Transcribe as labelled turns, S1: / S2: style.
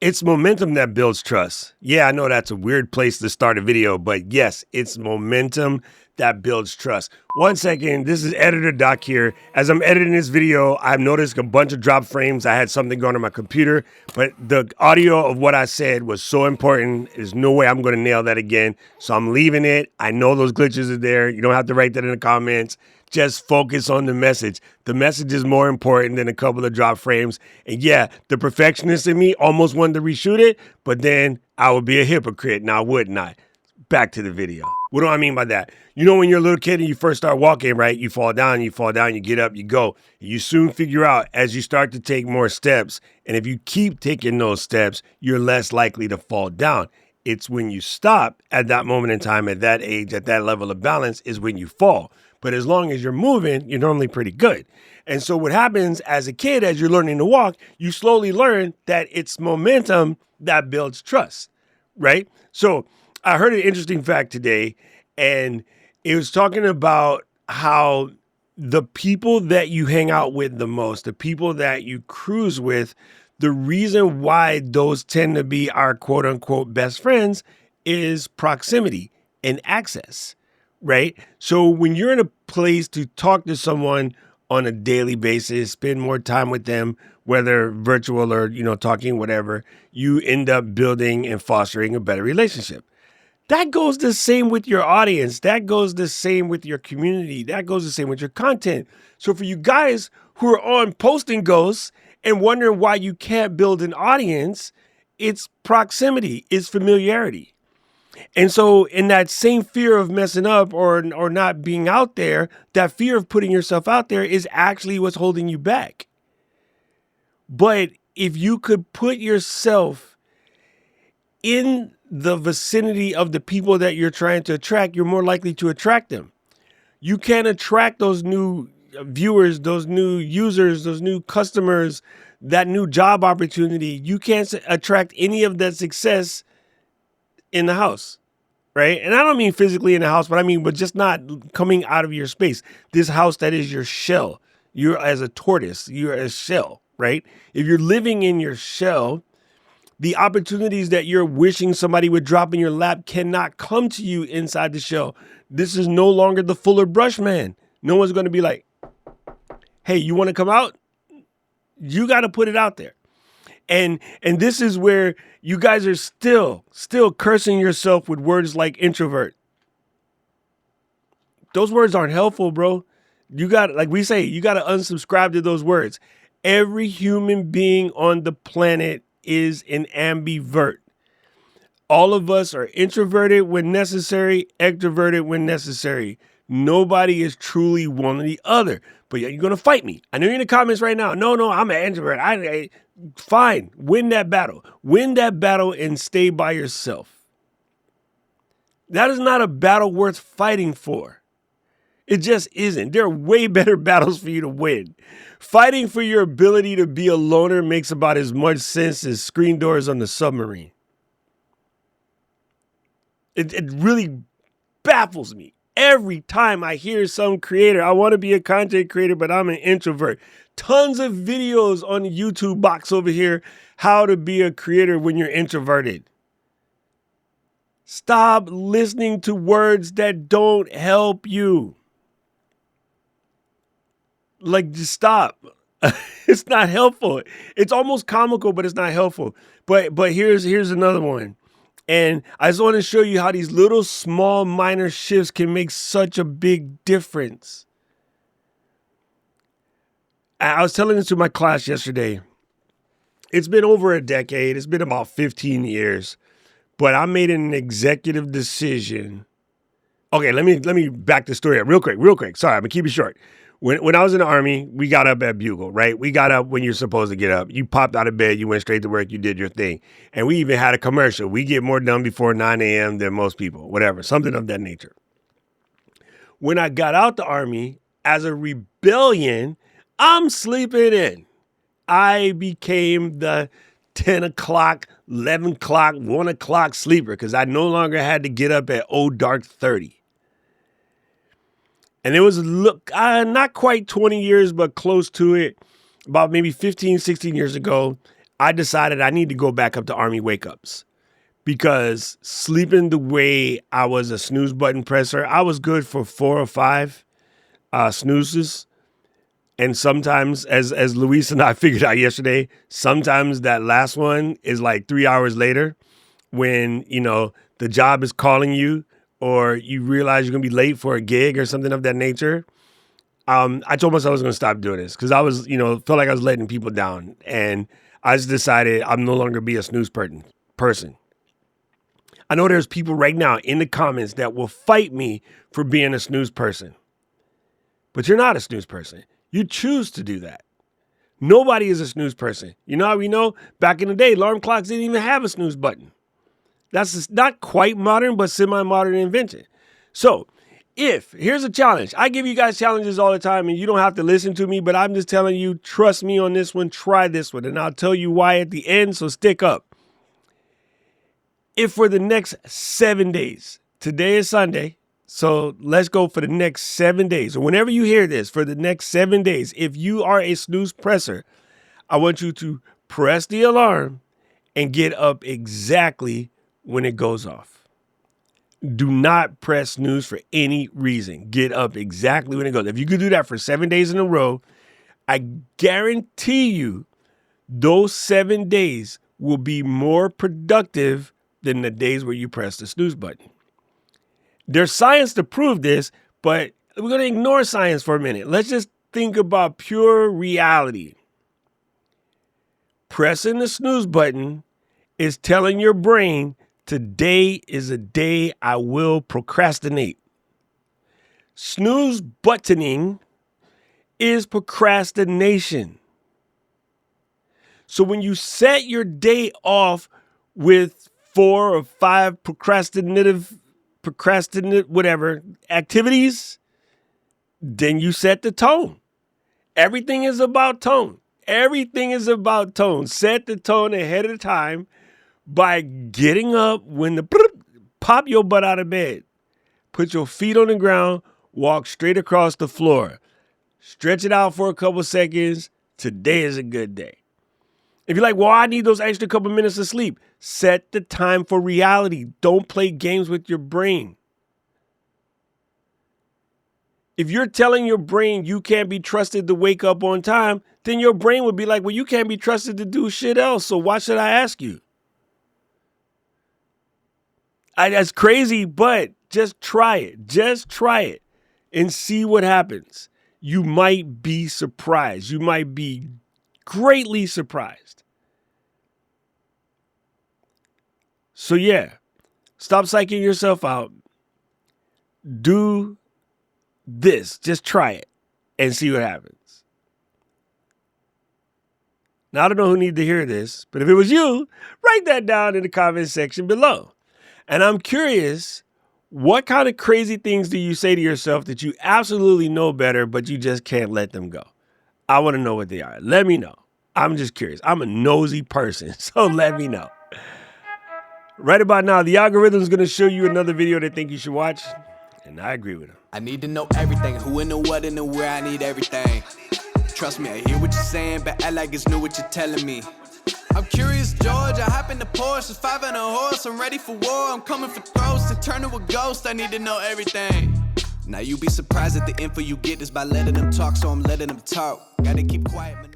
S1: It's momentum that builds trust. Yeah, I know that's a weird place to start a video, but yes, it's momentum that builds trust. 1 second, this is Editor Doc here. As I'm editing this video, I've noticed a bunch of drop frames. I had something going on my computer, but the audio of what I said was so important. There's no way I'm going to nail that again. So I'm leaving it. I know those glitches are there. You don't have to write that in the comments. Just focus on the message. The message is more important than a couple of drop frames. And yeah, the perfectionist in me almost wanted to reshoot it, but then I would be a hypocrite, now wouldn't I? Back to the video. What do I mean by that? You know, when you're a little kid and you first start walking, right? You fall down, you get up, you go. You soon figure out as you start to take more steps, and if you keep taking those steps, you're less likely to fall down. It's when you stop at that moment in time, at that age, at that level of balance is when you fall. But as long as you're moving, you're normally pretty good. And so what happens as a kid, as you're learning to walk, you slowly learn that it's momentum that builds trust, right? So I heard an interesting fact today, and it was talking about how the people that you hang out with the most, the people that you cruise with, the reason why those tend to be our quote unquote best friends is proximity and access, right? So when you're in a place to talk to someone on a daily basis, spend more time with them, whether virtual or, talking, whatever, you end up building and fostering a better relationship. That goes the same with your audience. That goes the same with your community. That goes the same with your content. So for you guys who are on posting ghosts and wondering why you can't build an audience, it's proximity, it's familiarity. And so in that same fear of messing up or not being out there, that fear of putting yourself out there is actually what's holding you back. But if you could put yourself in the vicinity of the people that you're trying to attract, you're more likely to attract them. You can't attract those new viewers, those new users, those new customers, that new job opportunity. You can't attract any of that success in the house, right? And I don't mean physically in the house, but I mean, but just not coming out of your space. This house that is your shell. You're as a tortoise, you're a shell, right? If you're living in your shell, the opportunities that you're wishing somebody would drop in your lap cannot come to you inside the shell. This is no longer the Fuller Brush man. No one's going to be like, hey, you want to come out? You got to put it out there. And this is where you guys are still cursing yourself with words like introvert. Those words aren't helpful, bro. You got, like we say, you got to unsubscribe to those words. Every human being on the planet is an ambivert. All of us are introverted when necessary, extroverted when necessary. Nobody is truly one or the other. But you're going to fight me. I know you're in the comments right now. No, I'm an introvert. Fine. Win that battle. Win that battle and stay by yourself. That is not a battle worth fighting for. It just isn't. There are way better battles for you to win. Fighting for your ability to be a loner makes about as much sense as screen doors on the submarine. It really baffles me. Every time I hear some creator, I want to be a content creator, but I'm an introvert. Tons of videos on the YouTube box over here, how to be a creator when you're introverted. Stop listening to words that don't help you. Like, just stop. It's not helpful. It's almost comical, but it's not helpful. But here's another one. And I just want to show you how these little small minor shifts can make such a big difference. I was telling this to my class yesterday. It's been over a decade. It's been about 15 years. But I made an executive decision. Okay, let me back the story up real quick. Sorry, I'm going to keep it short. When I was in the Army, we got up at bugle, right? We got up when you're supposed to get up. You popped out of bed, you went straight to work, you did your thing. And we even had a commercial. We get more done before 9 a.m. than most people, whatever, something of that nature. When I got out the Army, as a rebellion, I'm sleeping in. I became the 10 o'clock, 11 o'clock, 1 o'clock sleeper because I no longer had to get up at dark 30. And it was not quite 20 years, but close to it. About maybe 15, 16 years ago, I decided I need to go back up to Army wake-ups because sleeping the way I was a snooze button presser, I was good for 4 or 5 snoozes. And sometimes, as Luis and I figured out yesterday, sometimes that last one is like 3 hours later when, the job is calling you or you realize you're going to be late for a gig or something of that nature. I told myself I was going to stop doing this because I was, felt like I was letting people down. And I just decided I'm no longer be a snooze person. I know there's people right now in the comments that will fight me for being a snooze person. But you're not a snooze person. You choose to do that. Nobody is a snooze person. You know how we know? Back in the day, alarm clocks didn't even have a snooze button. That's just not quite modern, but semi-modern invention. So here's a challenge. I give you guys challenges all the time and you don't have to listen to me, but I'm just telling you, trust me on this one, try this one, and I'll tell you why at the end, so stick up. If for the next 7 days, today is Sunday, so let's go for the next 7 days, or whenever you hear this, for the next 7 days, if you are a snooze presser, I want you to press the alarm and get up exactly when it goes off. Do not press snooze for any reason. Get up exactly when it goes. If you could do that for 7 days in a row, I guarantee you those 7 days will be more productive than the days where you press the snooze button. There's science to prove this, but we're going to ignore science for a minute. Let's just think about pure reality. Pressing the snooze button is telling your brain, today is a day I will procrastinate. Snooze buttoning is procrastination. So when you set your day off with 4 or 5 procrastinate whatever activities, then you set the tone. Everything is about tone. Everything is about tone. Set the tone ahead of time by getting up when pop your butt out of bed. Put your feet on the ground, walk straight across the floor. Stretch it out for a couple seconds. Today is a good day. If you're like, well, I need those extra couple minutes of sleep, set the time for reality. Don't play games with your brain. If you're telling your brain you can't be trusted to wake up on time, then your brain would be like, well, you can't be trusted to do shit else, so why should I ask you? That's crazy, but just try it. Just try it and see what happens. You might be surprised. You might be greatly surprised. So yeah, stop psyching yourself out. Do this. Just try it and see what happens. Now, I don't know who needs to hear this, but if it was you, write that down in the comment section below. And I'm curious, what kind of crazy things do you say to yourself that you absolutely know better, but you just can't let them go? I want to know what they are. Let me know. I'm just curious. I'm a nosy person, so let me know. Right about now, the algorithm is going to show you another video they think you should watch, and I agree with them.
S2: I need to know everything, who and the what and the where, I need everything. Trust me, I hear what you're saying, but act like it's new what you're telling me. I'm curious, George, I hop in the Porsche, 5 and a horse, I'm ready for war, I'm coming for throats, to turn to a ghost, I need to know everything. Now you be surprised at the info you get is by letting them talk, so I'm letting them talk. Gotta keep quiet.